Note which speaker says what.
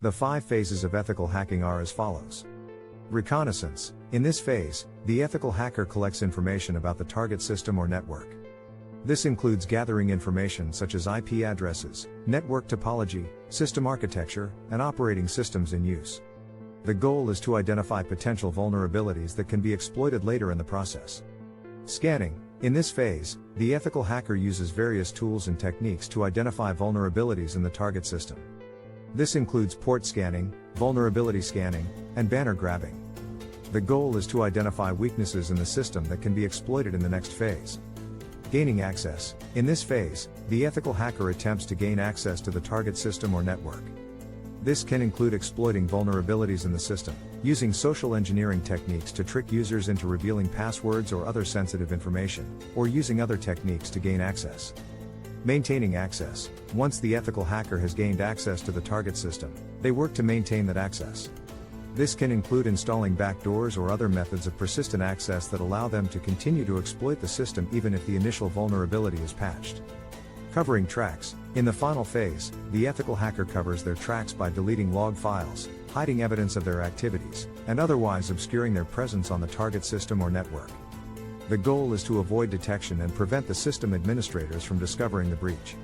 Speaker 1: The 5 phases of ethical hacking are as follows. Reconnaissance. In this phase, the ethical hacker collects information about the target system or network. This includes gathering information such as IP addresses, network topology, system architecture, and operating systems in use. The goal is to identify potential vulnerabilities that can be exploited later in the process. Scanning. In this phase, the ethical hacker uses various tools and techniques to identify vulnerabilities in the target system. This includes port scanning, vulnerability scanning, and banner grabbing. The goal is to identify weaknesses in the system that can be exploited in the next phase. Gaining access. In this phase, the ethical hacker attempts to gain access to the target system or network. This can include exploiting vulnerabilities in the system, using social engineering techniques to trick users into revealing passwords or other sensitive information, or using other techniques to gain access. Maintaining access. Once the ethical hacker has gained access to the target system, they work to maintain that access. This can include installing backdoors or other methods of persistent access that allow them to continue to exploit the system even if the initial vulnerability is patched. Covering tracks. In the final phase, the ethical hacker covers their tracks by deleting log files, hiding evidence of their activities, and otherwise obscuring their presence on the target system or network. The goal is to avoid detection and prevent the system administrators from discovering the breach.